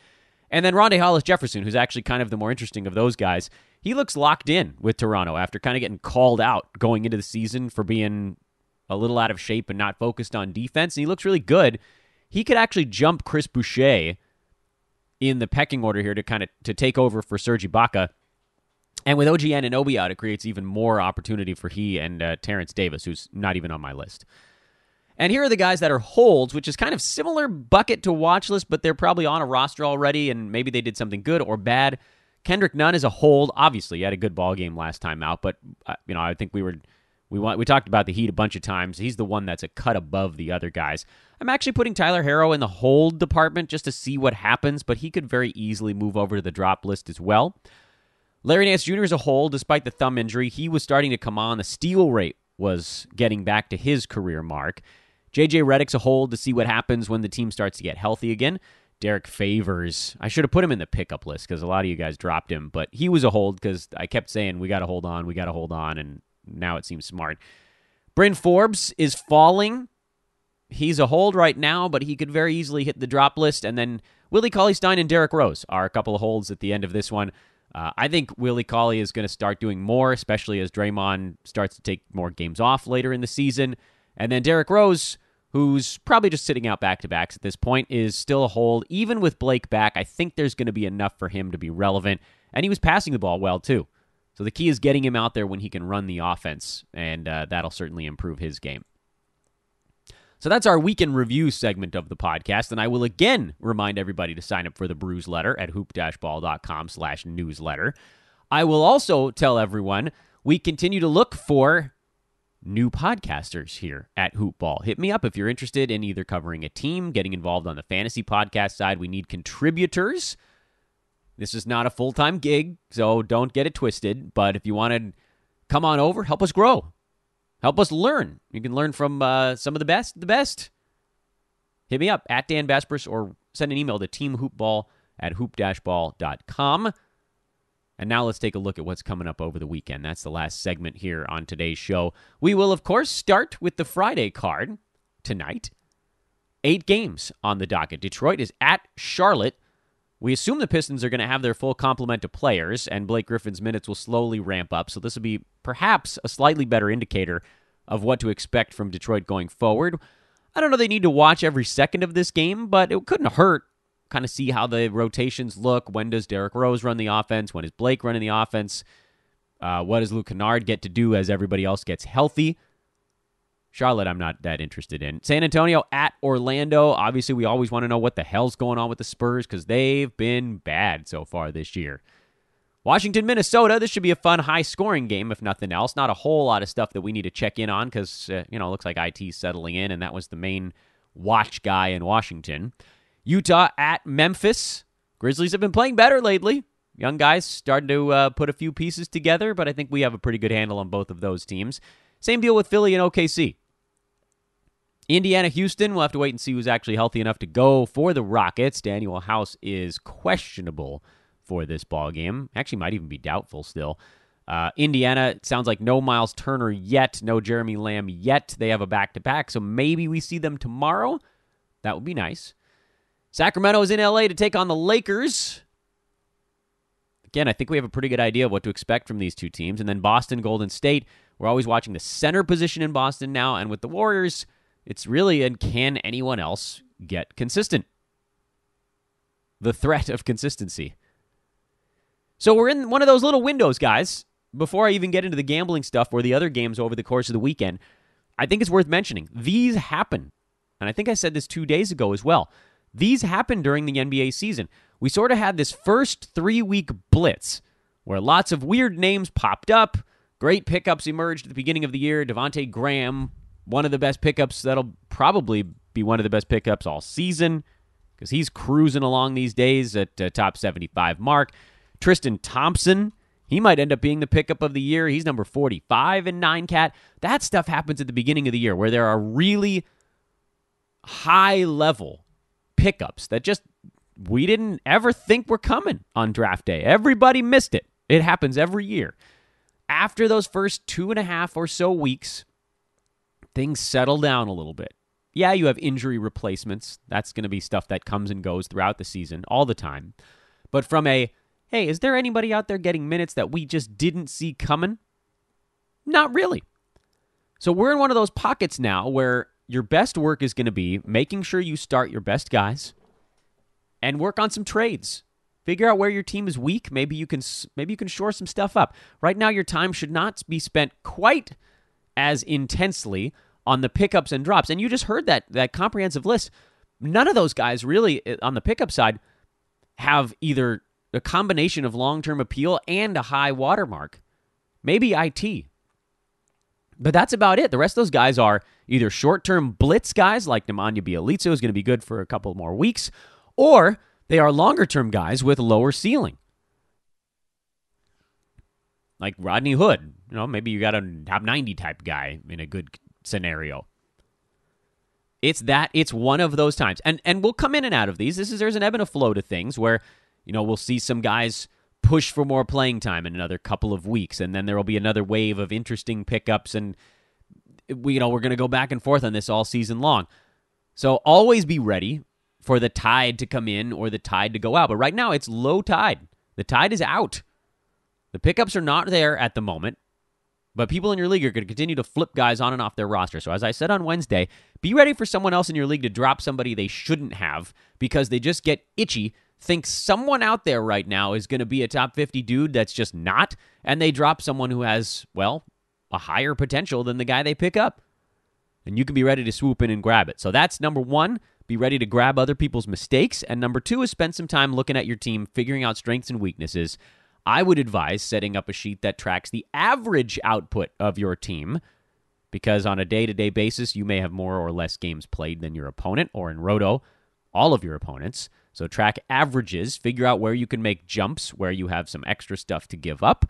And then Rondae Hollis-Jefferson, who's actually kind of the more interesting of those guys. He looks locked in with Toronto after kind of getting called out going into the season for being a little out of shape and not focused on defense. And he looks really good. He could actually jump Chris Boucher in the pecking order here to take over for Serge Ibaka. And with OG Anunoby out, it creates even more opportunity for he and Terrence Davis, who's not even on my list. And here are the guys that are holds, which is kind of similar bucket to watch list, but they're probably on a roster already, and maybe they did something good or bad. Kendrick Nunn is a hold. Obviously, he had a good ball game last time out, but I think we talked about the Heat a bunch of times. He's the one that's a cut above the other guys. I'm actually putting Tyler Herro in the hold department just to see what happens, but he could very easily move over to the drop list as well. Larry Nance Jr. is a hold despite the thumb injury. He was starting to come on. The steal rate was getting back to his career mark. J.J. Redick's a hold to see what happens when the team starts to get healthy again. Derek Favors, I should have put him in the pickup list because a lot of you guys dropped him, but he was a hold because I kept saying we got to hold on, and now it seems smart. Bryn Forbes is falling. He's a hold right now, but he could very easily hit the drop list. And then Willie Cauley-Stein and Derrick Rose are a couple of holds at the end of this one. I think Willie Cauley is going to start doing more, especially as Draymond starts to take more games off later in the season. And then Derrick Rose, who's probably just sitting out back-to-backs at this point, is still a hold. Even with Blake back, I think there's going to be enough for him to be relevant. And he was passing the ball well, too. So the key is getting him out there when he can run the offense, and that'll certainly improve his game. So that's our weekend review segment of the podcast, and I will again remind everybody to sign up for the Brews letter at hoop-ball.com/newsletter. I will also tell everyone we continue to look for new podcasters here at Hoop Ball. Hit me up if you're interested in either covering a team, getting involved on the fantasy podcast side. We need contributors. This is not a full-time gig, so don't get it twisted. But if you want to come on over, help us grow. Help us learn. You can learn from some of the best. Hit me up at Dan Besbris or send an email to teamhoopball@hoop-ball.com. And now let's take a look at what's coming up over the weekend. That's the last segment here on today's show. We will, of course, start with the Friday card tonight. 8 games on the docket. Detroit is at Charlotte. We assume the Pistons are going to have their full complement of players, and Blake Griffin's minutes will slowly ramp up, so this will be perhaps a slightly better indicator of what to expect from Detroit going forward. I don't know they need to watch every second of this game, but it couldn't hurt. Kind of see how the rotations look. When does Derrick Rose run the offense? When is Blake running the offense? What does Luke Kennard get to do as everybody else gets healthy? Charlotte, I'm not that interested in. San Antonio at Orlando. Obviously, we always want to know what the hell's going on with the Spurs because they've been bad so far this year. Washington, Minnesota. This should be a fun, high-scoring game, if nothing else. Not a whole lot of stuff that we need to check in on because, it looks like IT's settling in, and that was the main watch guy in Washington. Utah at Memphis. Grizzlies have been playing better lately. Young guys starting to put a few pieces together, but I think we have a pretty good handle on both of those teams. Same deal with Philly and OKC. Indiana, Houston, we'll have to wait and see who's actually healthy enough to go for the Rockets. Daniel House is questionable for this ball game. Actually, might even be doubtful still. Indiana, it sounds like no Miles Turner yet, no Jeremy Lamb yet. They have a back-to-back, so maybe we see them tomorrow. That would be nice. Sacramento is in LA to take on the Lakers. Again, I think we have a pretty good idea of what to expect from these two teams. And then Boston, Golden State. We're always watching the center position in Boston now, and with the Warriors, It's really, and can anyone else get consistent? The threat of consistency. So we're in one of those little windows, guys. Before I even get into the gambling stuff or the other games over the course of the weekend, I think it's worth mentioning. These happen. And I think I said this 2 days ago as well. These happen during the NBA season. We sort of had this first 3-week blitz where lots of weird names popped up. Great pickups emerged at the beginning of the year. Devontae Graham, one of the best pickups. That'll probably be one of the best pickups all season because he's cruising along these days at top 75 mark. Tristan Thompson, he might end up being the pickup of the year. He's number 45 in 9-cat. That stuff happens at the beginning of the year where there are really high-level pickups that just we didn't ever think were coming on draft day. Everybody missed it. It happens every year. After those first 2.5 or so weeks, things settle down a little bit. Yeah, you have injury replacements. That's going to be stuff that comes and goes throughout the season all the time. But from a, hey, is there anybody out there getting minutes that we just didn't see coming? Not really. So we're in one of those pockets now where your best work is going to be making sure you start your best guys and work on some trades. Figure out where your team is weak. Maybe you can shore some stuff up. Right now, your time should not be spent quite as intensely on the pickups and drops. And you just heard that comprehensive list. None of those guys really on the pickup side have either a combination of long-term appeal and a high watermark. Maybe IT. But that's about it. The rest of those guys are either short-term blitz guys like Nemanja Bjelica is going to be good for a couple more weeks, or they are longer-term guys with lower ceiling. Like Rodney Hood. Maybe you got a top 90 type guy in a good scenario. It's one of those times. And we'll come in and out of these. There's an ebb and a flow to things where, we'll see some guys push for more playing time in another couple of weeks, and then there will be another wave of interesting pickups, and we're going to go back and forth on this all season long. So always be ready for the tide to come in or the tide to go out. But right now, it's low tide. The tide is out. The pickups are not there at the moment, but people in your league are going to continue to flip guys on and off their roster. So as I said on Wednesday, be ready for someone else in your league to drop somebody they shouldn't have because they just get itchy, think someone out there right now is going to be a top 50 dude that's just not, and they drop someone who has, well, a higher potential than the guy they pick up. And you can be ready to swoop in and grab it. So that's number one. Be ready to grab other people's mistakes. And number two is spend some time looking at your team, figuring out strengths and weaknesses. I would advise setting up a sheet that tracks the average output of your team, because on a day-to-day basis, you may have more or less games played than your opponent, or in Roto, all of your opponents. So track averages, figure out where you can make jumps, where you have some extra stuff to give up,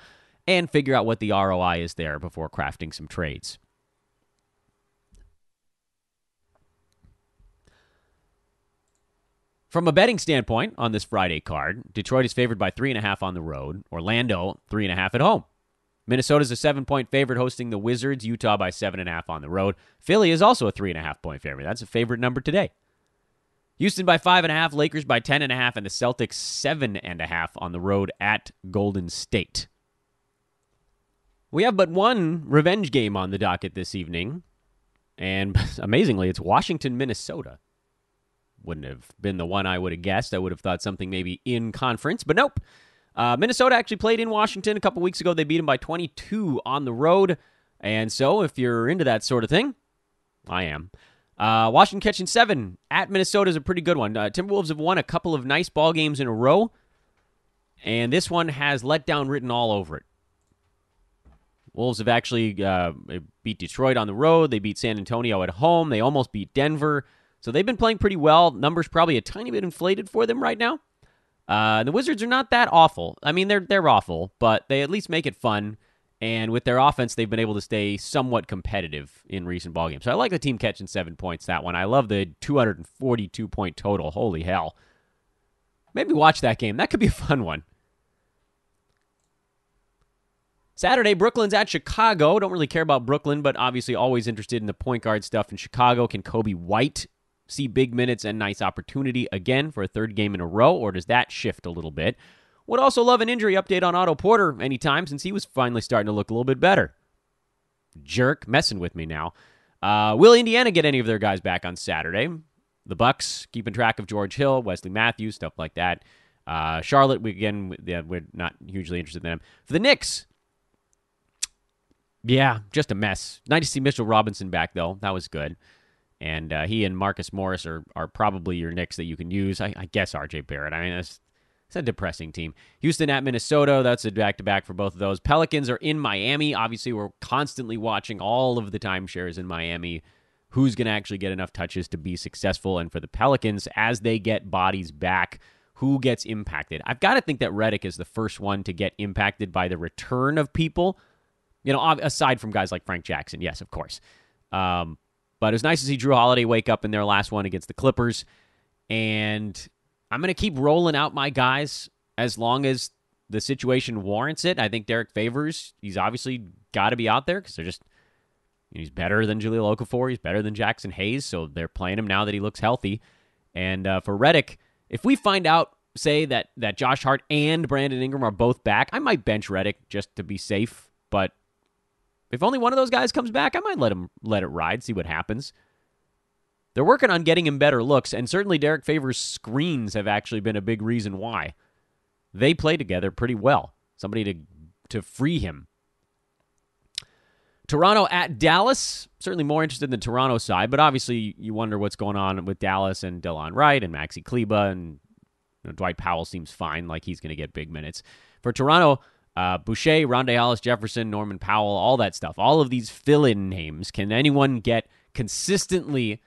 and figure out what the ROI is there before crafting some trades. From a betting standpoint on this Friday card, Detroit is favored by 3.5 on the road. Orlando, 3.5 at home. Minnesota's a 7-point favorite hosting the Wizards. Utah by 7.5 on the road. Philly is also a 3.5-point favorite. That's a favorite number today. Houston by 5.5, Lakers by 10.5, and the Celtics 7.5 on the road at Golden State. We have but one revenge game on the docket this evening, and amazingly, it's Washington, Minnesota. Wouldn't have been the one I would have guessed. I would have thought something maybe in conference, but nope. Minnesota actually played in Washington a couple weeks ago. They beat them by 22 on the road, and so if you're into that sort of thing, I am. Washington catching 7 at Minnesota is a pretty good one. Timberwolves have won a couple of nice ball games in a row, and this one has letdown written all over it. Wolves have actually beat Detroit on the road. They beat San Antonio at home. They almost beat Denver. So they've been playing pretty well. Numbers probably a tiny bit inflated for them right now. The Wizards are not that awful. I mean, they're awful, but they at least make it fun. And with their offense, they've been able to stay somewhat competitive in recent ballgames. So I like the team catching 7 points, that one. I love the 242-point total. Holy hell. Maybe watch that game. That could be a fun one. Saturday, Brooklyn's at Chicago. Don't really care about Brooklyn, but obviously always interested in the point guard stuff in Chicago. Can Kobe White see big minutes and nice opportunity again for a third game in a row, or does that shift a little bit? Would also love an injury update on Otto Porter anytime, since he was finally starting to look a little bit better. Jerk, messing with me now. Will Indiana get any of their guys back on Saturday? The Bucks keeping track of George Hill, Wesley Matthews, stuff like that. Charlotte, we're not hugely interested in them. For the Knicks, yeah, just a mess. Nice to see Mitchell Robinson back, though. That was good. And he and Marcus Morris are probably your Knicks that you can use. I guess R.J. Barrett. I mean, it's a depressing team. Houston at Minnesota. That's a back-to-back for both of those. Pelicans are in Miami. Obviously, we're constantly watching all of the timeshares in Miami. Who's going to actually get enough touches to be successful? And for the Pelicans, as they get bodies back, who gets impacted? I've got to think that Redick is the first one to get impacted by the return of people. You know, aside from guys like Frank Jackson. Yes, of course. But it was nice to see Drew Holiday wake up in their last one against the Clippers. And I'm going to keep rolling out my guys as long as the situation warrants it. I think Derek Favors, he's obviously got to be out there because he's better than Jahlil Okafor. He's better than Jackson Hayes, so they're playing him now that he looks healthy. And for Redick, if we find out, say, that Josh Hart and Brandon Ingram are both back, I might bench Redick just to be safe. But if only one of those guys comes back, I might let it ride, see what happens. They're working on getting him better looks, and certainly Derek Favors' screens have actually been a big reason why. They play together pretty well. Somebody to free him. Toronto at Dallas. Certainly more interested in the Toronto side, but obviously you wonder what's going on with Dallas and Delon Wright and Maxi Kleba, and Dwight Powell seems fine, like he's going to get big minutes. For Toronto, Boucher, Rondae Hollis Jefferson, Norman Powell, all that stuff. All of these fill-in names. Can anyone get consistently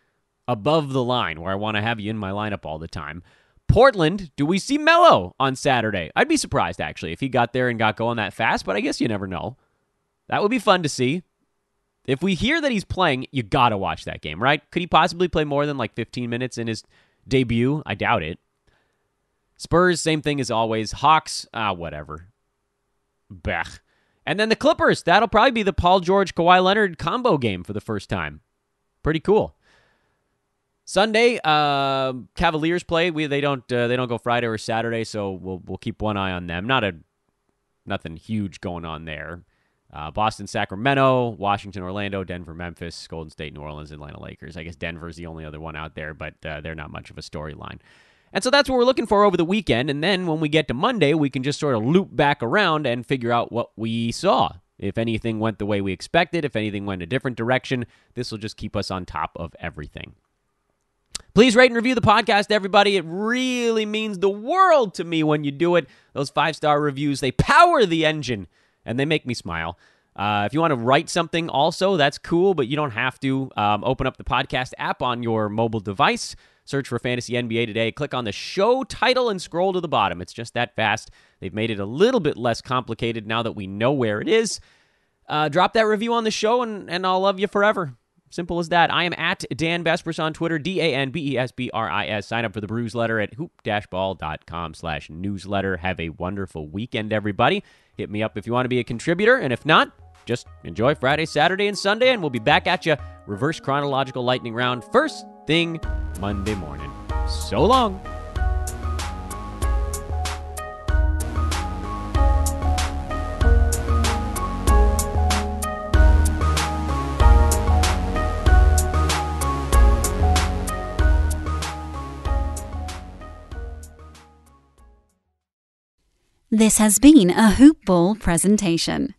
above the line where I want to have you in my lineup all the time? Portland, do we see MELO on Saturday? I'd be surprised, actually, if he got there and got going that fast, but I guess you never know. That would be fun to see. If we hear that he's playing, you got to watch that game, right? Could he possibly play more than like 15 minutes in his debut? I doubt it. Spurs, same thing as always. Hawks, whatever. Bech. And then the Clippers. That'll probably be the Paul George, Kawhi Leonard combo game for the first time. Pretty cool. Sunday, Cavaliers play. They don't go Friday or Saturday, so we'll keep one eye on them. Nothing huge going on there. Boston, Sacramento, Washington, Orlando, Denver, Memphis, Golden State, New Orleans, Atlanta Lakers. I guess Denver's the only other one out there, but they're not much of a storyline. And so that's what we're looking for over the weekend. And then when we get to Monday, we can just sort of loop back around and figure out what we saw. If anything went the way we expected, if anything went a different direction, this will just keep us on top of everything. Please rate and review the podcast, everybody. It really means the world to me when you do it. Those 5-star reviews, they power the engine, and they make me smile. If you want to write something also, that's cool, but you don't have to. Open up the podcast app on your mobile device. Search for Fantasy NBA Today. Click on the show title and scroll to the bottom. It's just that fast. They've made it a little bit less complicated now that we know where it is. Drop that review on the show, and I'll love you forever. Simple as that. I am at Dan Besbris on Twitter, DanBesbris. Sign up for the Brews letter at hoop-ball.com/newsletter. Have a wonderful weekend, everybody. Hit me up if you want to be a contributor, and if not, just enjoy Friday, Saturday, and Sunday, and we'll be back at you. Reverse chronological lightning round first thing Monday morning. So long. This has been a Hoop Ball presentation.